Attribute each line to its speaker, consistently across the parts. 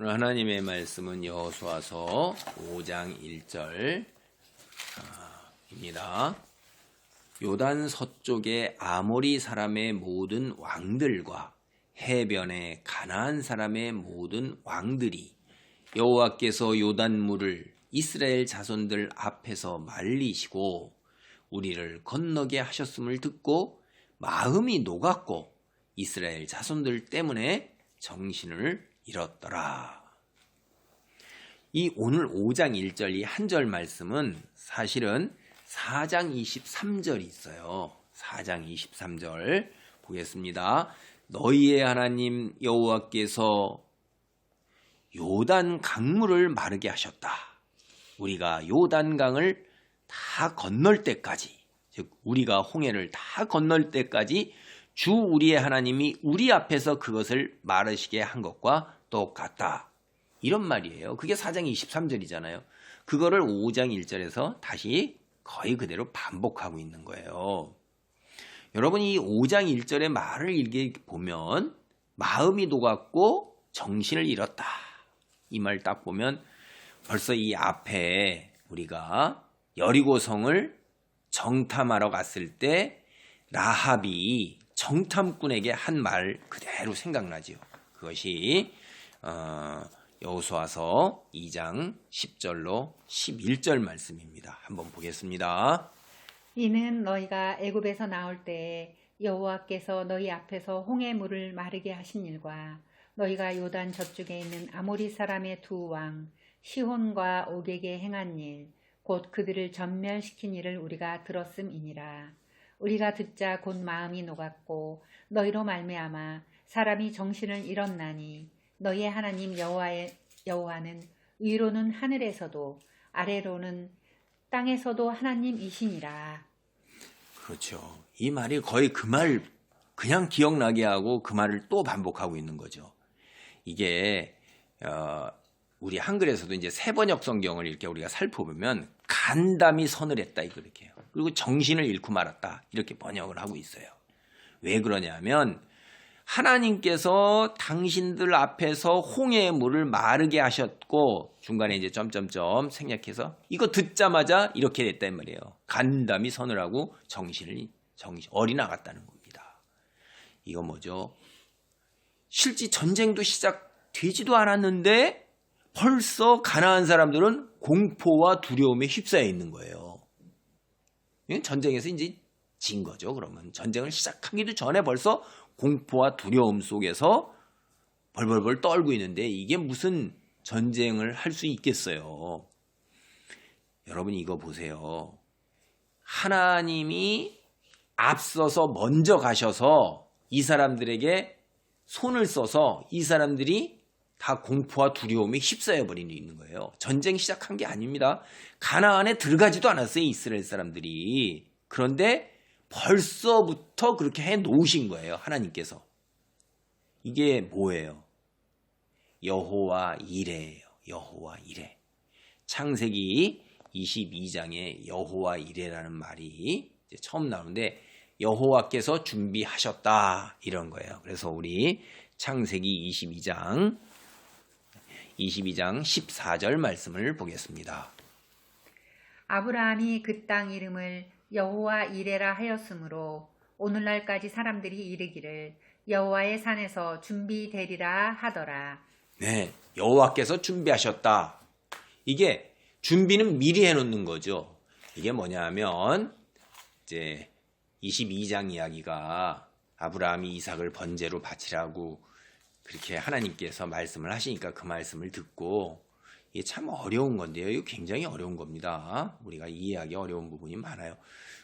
Speaker 1: 오늘 하나님의 말씀은 여호수아서 5장 1절입니다. 요단 서쪽의 아모리 사람의 모든 왕들과 해변의 가나안 사람의 모든 왕들이 여호와께서 요단물을 이스라엘 자손들 앞에서 말리시고 우리를 건너게 하셨음을 듣고 마음이 녹았고 이스라엘 자손들 때문에 정신을 잃었더라. 이 오늘 5장 1절 이 한 절 말씀은 사실은 4장 23절이 있어요. 4장 23절 보겠습니다. 너희의 하나님 여호와께서 요단 강물을 마르게 하셨다. 우리가 요단 강을 다 건널 때까지, 즉 우리가 홍해를 다 건널 때까지 주 우리의 하나님이 우리 앞에서 그것을 마르시게 한 것과 똑같다. 이런 말이에요. 그게 4장 23절이잖아요. 그거를 5장 1절에서 다시 거의 그대로 반복하고 있는 거예요. 여러분 이 5장 1절의 말을 읽어보면 마음이 녹았고 정신을 잃었다. 이 말 딱 보면 벌써 이 앞에 우리가 여리고성을 정탐하러 갔을 때 라합이 정탐꾼에게 한 말 그대로 생각나죠. 그것이 여호수아서 2장 10절로 11절 말씀입니다. 한번 보겠습니다.
Speaker 2: 이는 너희가 애굽에서 나올 때에 여호와께서 너희 앞에서 홍해 물을 마르게 하신 일과 너희가 요단 저쪽에 있는 아모리 사람의 두 왕 시혼과 옥에게 행한 일 곧 그들을 전멸시킨 일을 우리가 들었음이니라. 우리가 듣자 곧 마음이 녹았고 너희로 말미암아 사람이 정신을 잃었나니 너희의 하나님 여호와는 위로는 하늘에서도 아래로는 땅에서도 하나님이시니라.
Speaker 1: 그렇죠. 이 말이 거의 그 말 그냥 기억나게 하고 그 말을 또 반복하고 있는 거죠. 이게 우리 한글에서도 이제 세번역 성경을 이렇게 우리가 살펴보면 간담이 서늘했다 이렇게 해요. 그리고 정신을 잃고 말았다 이렇게 번역을 하고 있어요. 왜 그러냐면 하나님께서 당신들 앞에서 홍해의 물을 마르게 하셨고 중간에 이제 점점점 생략해서 이거 듣자마자 이렇게 됐단 말이에요. 간담이 서늘하고 정신 어리나갔다는 겁니다. 이거 뭐죠? 실제 전쟁도 시작되지도 않았는데 벌써 가나안 사람들은 공포와 두려움에 휩싸여 있는 거예요. 전쟁에서 이제 진 거죠. 그러면 전쟁을 시작하기도 전에 벌써 공포와 두려움 속에서 벌벌벌 떨고 있는데 이게 무슨 전쟁을 할 수 있겠어요. 여러분 이거 보세요. 하나님이 앞서서 먼저 가셔서 이 사람들에게 손을 써서 이 사람들이 다 공포와 두려움에 휩싸여 버리고 있는 거예요. 전쟁 시작한 게 아닙니다. 가나안에 들어가지도 않았어요. 이스라엘 사람들이. 그런데 벌써부터 그렇게 해 놓으신 거예요. 하나님께서. 이게 뭐예요? 여호와 이레예요. 여호와 이레. 창세기 22장에 여호와 이레라는 말이 이제 처음 나오는데 여호와께서 준비하셨다 이런 거예요. 그래서 우리 창세기 22장 14절 말씀을 보겠습니다.
Speaker 2: 아브라함이 그 땅 이름을 여호와 이레라 하였으므로 오늘날까지 사람들이 이르기를 여호와의 산에서 준비되리라 하더라. 네,
Speaker 1: 여호와께서 준비하셨다. 이게 준비는 미리 해놓는 거죠. 이게 뭐냐면 이제 22장 이야기가 아브라함이 이삭을 번제로 바치라고 그렇게 하나님께서 말씀을 하시니까 그 말씀을 듣고 이게 참 어려운 건데요. 이거 굉장히 어려운 겁니다. 우리가 이해하기 어려운 부분이 많아요.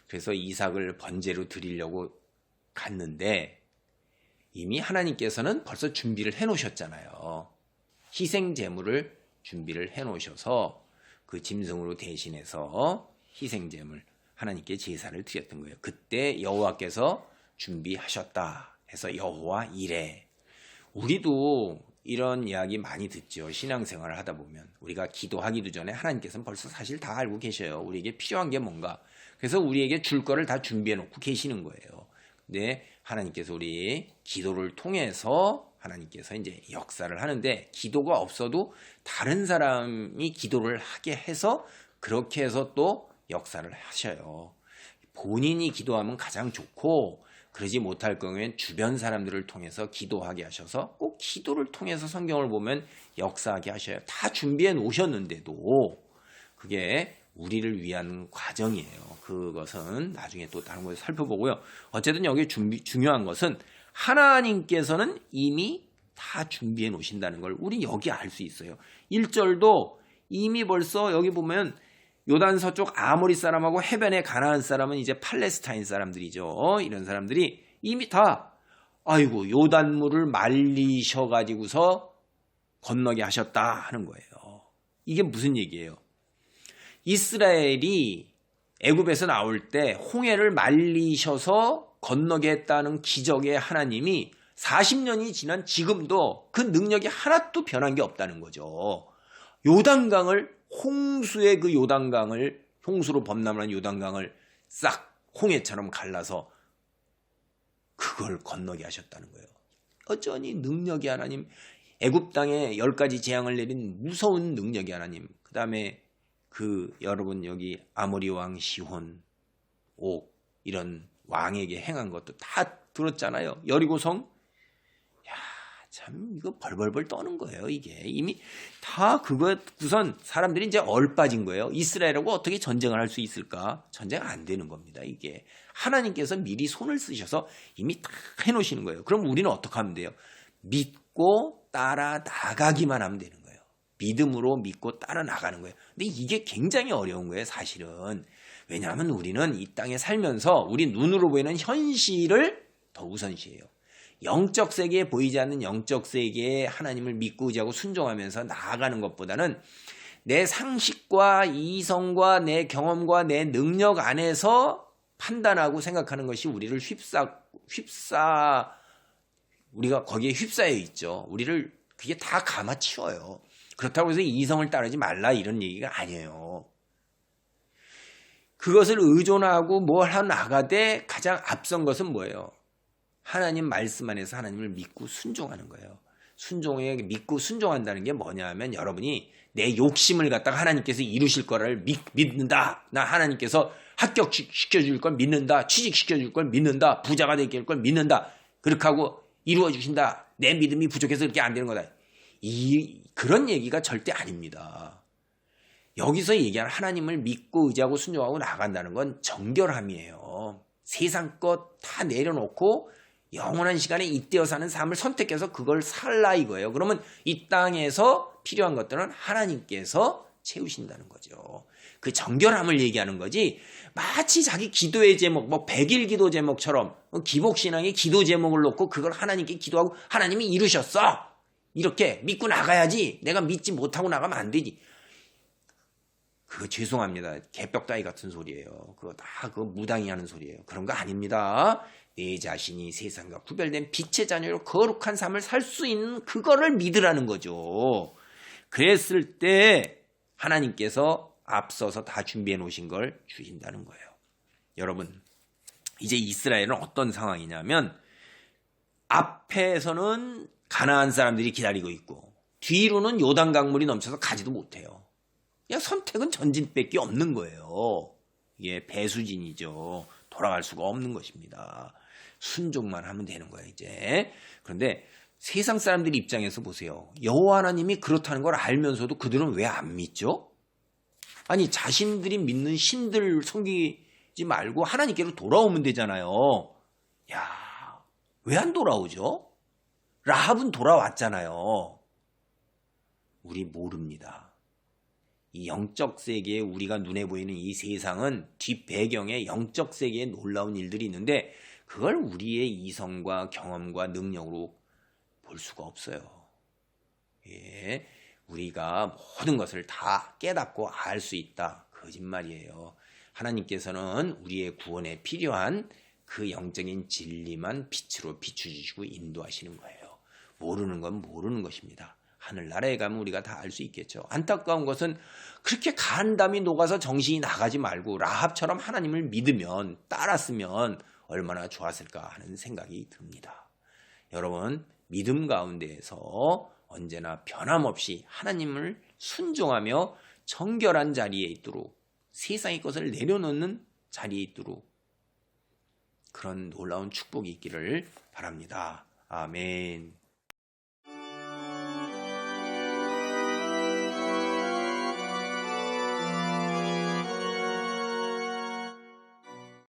Speaker 1: 그래서 이삭을 번제로 드리려고 갔는데 이미 하나님께서는 벌써 준비를 해놓으셨잖아요. 희생 제물을 준비를 해놓으셔서 그 짐승으로 대신해서 희생 제물 하나님께 제사를 드렸던 거예요. 그때 여호와께서 준비하셨다 해서 여호와 이레. 우리도 이런 이야기 많이 듣죠. 신앙생활을 하다 보면 우리가 기도하기도 전에 하나님께서는 벌써 사실 다 알고 계셔요. 우리에게 필요한 게 뭔가. 그래서 우리에게 줄 거를 다 준비해 놓고 계시는 거예요. 근데 하나님께서 우리 기도를 통해서 하나님께서 이제 역사를 하는데, 기도가 없어도 다른 사람이 기도를 하게 해서 그렇게 해서 또 역사를 하셔요. 본인이 기도하면 가장 좋고, 그러지 못할 경우엔 주변 사람들을 통해서 기도하게 하셔서, 꼭 기도를 통해서 성경을 보면 역사하게 하셔요. 다 준비해 놓으셨는데도 그게 우리를 위한 과정이에요. 그것은 나중에 또 다른 것을 살펴보고요. 어쨌든 여기 중요한 것은 하나님께서는 이미 다 준비해 놓으신다는 걸 우리 여기 알 수 있어요. 1절도 이미 벌써 여기 보면 요단 서쪽 아모리 사람하고 해변의 가나안 사람은 이제 팔레스타인 사람들이죠. 이런 사람들이 이미 다 아이고 요단물을 말리셔가지고서 건너게 하셨다 하는 거예요. 이게 무슨 얘기예요? 이스라엘이 애굽에서 나올 때 홍해를 말리셔서 건너게 했다는 기적의 하나님이 40년이 지난 지금도 그 능력이 하나도 변한 게 없다는 거죠. 요단강을, 홍수의 그 요단강을, 홍수로 범람한 요단강을 싹 홍해처럼 갈라서 그걸 건너게 하셨다는 거예요. 여전히 능력이 하나님, 애굽 땅에 10가지 재앙을 내린 무서운 능력이 하나님, 그 다음에 여러분 여기 아모리 왕 시혼, 옥 이런 왕에게 행한 것도 다 들었잖아요. 여리고성, 야, 참 이거 벌벌벌 떠는 거예요. 이게 이미 다 그거 우선 사람들이 이제 얼빠진 거예요. 이스라엘하고 어떻게 전쟁을 할 수 있을까? 전쟁 안 되는 겁니다. 이게 하나님께서 미리 손을 쓰셔서 이미 다 해놓으시는 거예요. 그럼 우리는 어떻게 하면 돼요? 믿고 따라 나가기만 하면 되는 거예요. 믿음으로 믿고 따라 나가는 거예요. 근데 이게 굉장히 어려운 거예요, 사실은. 왜냐하면 우리는 이 땅에 살면서 우리 눈으로 보이는 현실을 더 우선시해요. 영적 세계에 보이지 않는 영적 세계에 하나님을 믿고 의지하고 순종하면서 나아가는 것보다는 내 상식과 이성과 내 경험과 내 능력 안에서 판단하고 생각하는 것이 우리를 우리가 거기에 휩싸여 있죠. 우리를 그게 다 감아치워요. 그렇다고 해서 이성을 따르지 말라 이런 얘기가 아니에요. 그것을 의존하고 뭘 하고 나가되 가장 앞선 것은 뭐예요? 하나님 말씀 안에서 하나님을 믿고 순종하는 거예요. 순종에 믿고 순종한다는 게 뭐냐 하면 여러분이 내 욕심을 갖다가 하나님께서 이루실 거를 믿는다. 나 하나님께서 합격시켜줄 걸 믿는다. 취직시켜줄 걸 믿는다. 부자가 되게 할 걸 믿는다. 그렇게 하고 이루어 주신다. 내 믿음이 부족해서 그렇게 안 되는 거다. 그런 얘기가 절대 아닙니다. 여기서 얘기하는 하나님을 믿고 의지하고 순종하고 나간다는 건 정결함이에요. 세상 것 다 내려놓고 영원한 시간에 잇대어 사는 삶을 선택해서 그걸 살라 이거예요. 그러면 이 땅에서 필요한 것들은 하나님께서 채우신다는 거죠. 그 정결함을 얘기하는 거지, 마치 자기 기도의 제목, 100일 기도 제목처럼 기복신앙의 기도 제목을 놓고 그걸 하나님께 기도하고 하나님이 이루셨어. 이렇게 믿고 나가야지. 내가 믿지 못하고 나가면 안 되지. 그거 죄송합니다. 개벽다이 같은 소리예요. 그거 다 무당이 하는 소리예요. 그런 거 아닙니다. 내 자신이 세상과 구별된 빛의 자녀로 거룩한 삶을 살 수 있는 그거를 믿으라는 거죠. 그랬을 때 하나님께서 앞서서 다 준비해 놓으신 걸 주신다는 거예요. 여러분, 이제 이스라엘은 어떤 상황이냐면 앞에서는 가나안 사람들이 기다리고 있고 뒤로는 요단 강물이 넘쳐서 가지도 못해요. 그냥 선택은 전진밖에 없는 거예요. 이게 배수진이죠. 돌아갈 수가 없는 것입니다. 순종만 하면 되는 거예요, 이제. 그런데 세상 사람들 입장에서 보세요. 여호와 하나님이 그렇다는 걸 알면서도 그들은 왜 안 믿죠? 아니, 자신들이 믿는 신들 섬기지 말고 하나님께로 돌아오면 되잖아요. 야, 왜 안 돌아오죠? 라합은 돌아왔잖아요. 우리 모릅니다. 이 영적 세계에 우리가 눈에 보이는 이 세상은 뒷배경에 영적 세계에 놀라운 일들이 있는데 그걸 우리의 이성과 경험과 능력으로 볼 수가 없어요. 예, 우리가 모든 것을 다 깨닫고 알 수 있다. 거짓말이에요. 하나님께서는 우리의 구원에 필요한 그 영적인 진리만 빛으로 비추시고 인도하시는 거예요. 모르는 건 모르는 것입니다. 하늘나라에 가면 우리가 다 알 수 있겠죠. 안타까운 것은 그렇게 간담이 녹아서 정신이 나가지 말고 라합처럼 하나님을 믿으면, 따랐으면 얼마나 좋았을까 하는 생각이 듭니다. 여러분, 믿음 가운데에서 언제나 변함없이 하나님을 순종하며 정결한 자리에 있도록, 세상의 것을 내려놓는 자리에 있도록 그런 놀라운 축복이 있기를 바랍니다. 아멘.